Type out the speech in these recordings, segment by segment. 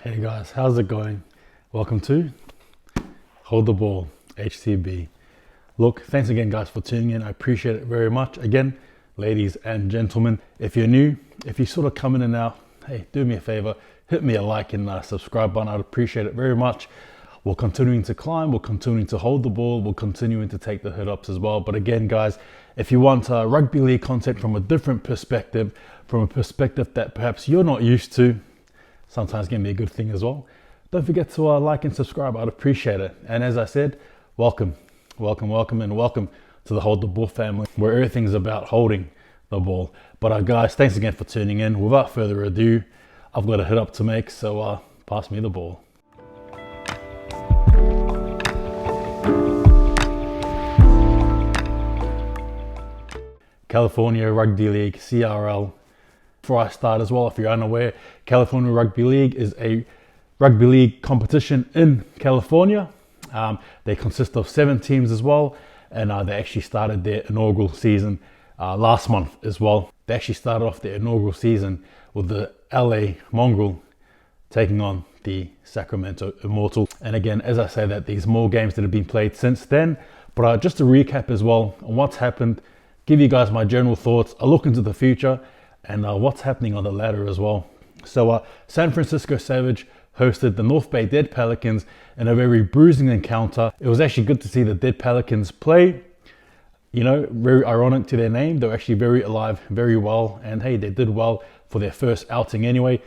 Hey guys, how's it going? Welcome to Hold the Ball, HCB. Look, thanks again guys for tuning in. I appreciate it very much. Again, ladies and gentlemen, if you're new, if you sort of come in and out, hey, do me a favor, hit me a like and subscribe button. I'd appreciate it very much. We're continuing to climb, we're continuing to hold the ball, we're continuing to take the hit ups as well. But again, guys, if you want rugby league content from a different perspective, from a perspective that perhaps you're not used to, sometimes can be a good thing as well. Don't forget to like and subscribe. I'd appreciate it. And as I said, welcome to the Hold the Ball family, where everything's about holding the ball. But guys, thanks again for tuning in. Without further ado, I've got a hit up to make, so pass me the ball. California Rugby League, CRL. Before I start as well, if you're unaware, California Rugby League is a rugby league competition in California. They consist of 7 teams as well, and they actually started their inaugural season last month as well. They actually started off their inaugural season with the LA Mongrel taking on the Sacramento Immortal. And again, as I say that, there's more games that have been played since then. But just to recap as well on what's happened, give you guys my general thoughts, a look into the future, and what's happening on the ladder as well. So San Francisco Savage hosted the North Bay Dead Pelicans in a very bruising encounter. It was actually good to see the Dead Pelicans play. You know, very ironic to their name. They're actually very alive, very well. And hey, they did well for their first outing anyway.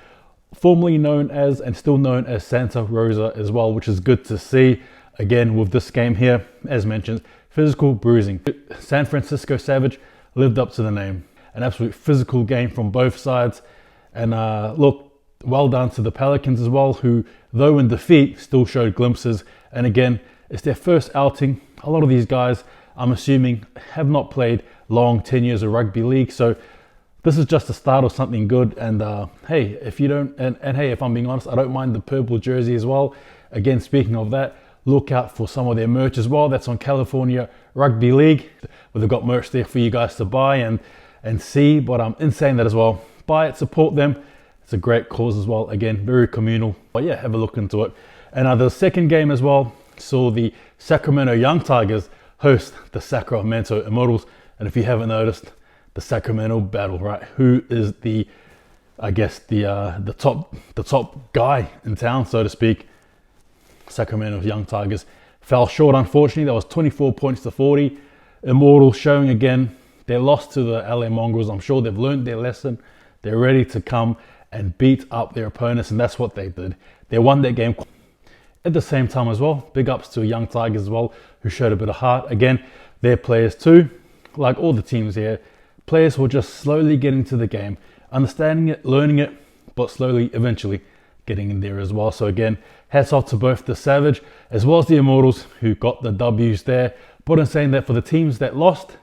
Formerly known as, and still known as, Santa Rosa as well, which is good to see. Again, with this game here, as mentioned, physical bruising. San Francisco Savage lived up to the name. An absolute physical game from both sides. And look, well done to the Pelicans as well, who, though in defeat, still showed glimpses. And again, it's their first outing. A lot of these guys, I'm assuming, have not played long 10 years of rugby league. So this is just the start of something good. And hey, if you don't, and hey, if I'm being honest, I don't mind the purple jersey as well. Again, speaking of that, look out for some of their merch as well. That's on California Rugby League, where they've got merch there for you guys to buy and see. But in saying that as well, buy it, support them. It's a great cause as well. Again, very communal. But yeah, have a look into it. And the second game as well saw the Sacramento Young Tigers host the Sacramento Immortals. And if you haven't noticed, the Sacramento battle, right? Who is the top guy in town, so to speak? Sacramento Young Tigers fell short, unfortunately. That was 24 points to 40. Immortals showing again they lost to the LA Mongrels. I'm sure they've learned their lesson. They're ready to come and beat up their opponents, and that's what they did. They won that game. At the same time as well, big ups to Young Tigers as well, who showed a bit of heart. Again, their players too, like all the teams here, players were just slowly getting to the game, understanding it, learning it, but slowly, eventually getting in there as well. So again, hats off to both the Savage as well as the Immortals, who got the W's there. But in saying that, for the teams that lost,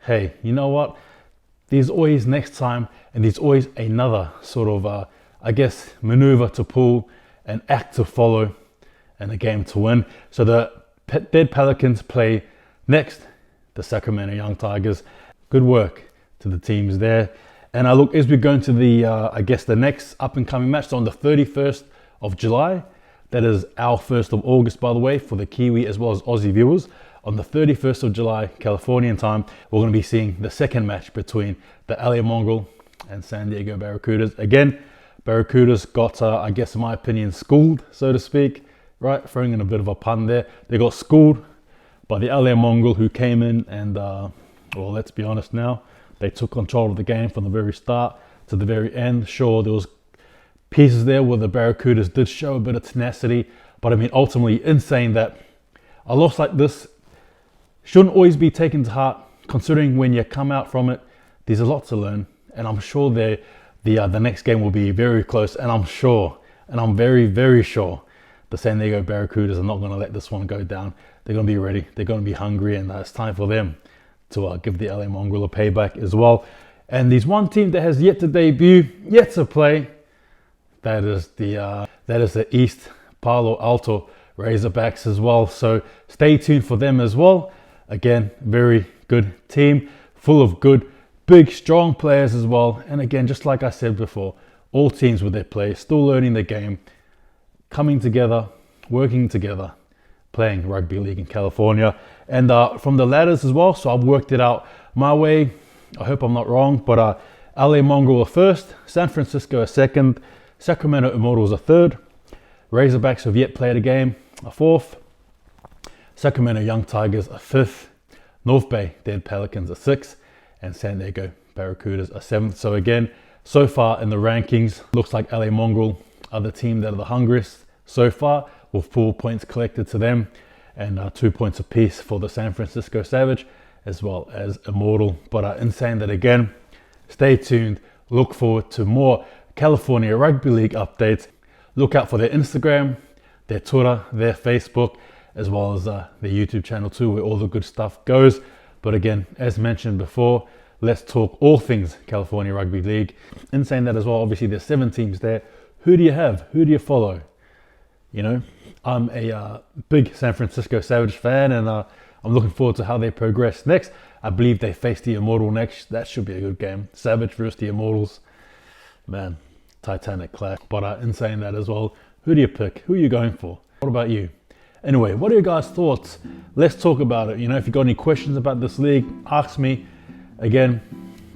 hey, you know what? There's always next time, and there's always another sort of, maneuver to pull, an act to follow, and a game to win. So the Dead Pelicans play next, the Sacramento Young Tigers. Good work to the teams there. And I look, as we go into the, the next up-and-coming match, so on the 31st of July, that is our 1st of August, by the way, for the Kiwi as well as Aussie viewers. On the 31st of July, Californian time, we're going to be seeing the second match between the LA Mongrel and San Diego Barracudas. Again, Barracudas got, in my opinion, schooled, so to speak, right? Throwing in a bit of a pun there. They got schooled by the LA Mongrel, who came in and, well, let's be honest now, they took control of the game from the very start to the very end. Sure, there was pieces there where the Barracudas did show a bit of tenacity, but I mean, ultimately, in saying that, a loss like this shouldn't always be taken to heart, considering when you come out from it, there's a lot to learn. And I'm sure the next game will be very close. And I'm sure, and I'm very, very sure, the San Diego Barracudas are not going to let this one go down. They're going to be ready. They're going to be hungry, and it's time for them to give the LA Mongrel a payback as well. And there's one team that has yet to debut, yet to play. That is the East Palo Alto Razorbacks as well. So stay tuned for them as well. Again, very good team, full of good, big, strong players as well. And again, just like I said before, all teams with their players, still learning the game. coming together, working together, playing rugby league in California. And from the ladders as well, so I've worked it out my way. I hope I'm not wrong, but LA Mongrel are first, San Francisco are second, Sacramento Immortals are third, Razorbacks have yet played a game are fourth, Sacramento Young Tigers are fifth, North Bay Dead Pelicans are sixth, and San Diego Barracudas are seventh. So again, so far in the rankings, looks like LA Mongrel are the team that are the hungriest so far, with 4 points collected to them and 2 points apiece for the San Francisco Savage as well as Immortal. But in saying that again, stay tuned, look forward to more California Rugby League updates. Look out for their Instagram, their Twitter, their Facebook, as well as their YouTube channel too, where all the good stuff goes. But again, as mentioned before, let's talk all things California Rugby League. In saying that as well, obviously there's 7 teams there. Who do you have? Who do you follow? You know, I'm a big San Francisco Savage fan, and I'm looking forward to how they progress next. I believe they face the Immortal next. That should be a good game. Savage versus the Immortals. Man, Titanic clash. But in saying that as well, who do you pick? Who are you going for? What about you? Anyway, what are your guys' thoughts? Let's talk about it. You know, if you've got any questions about this league, ask me. Again,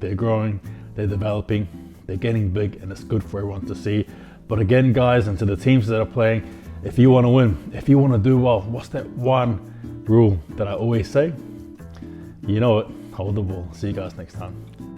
they're growing, they're developing, they're getting big, and it's good for everyone to see. But again, guys, and to the teams that are playing, if you want to win, if you want to do well, what's that one rule that I always say? You know it, hold the ball. See you guys next time.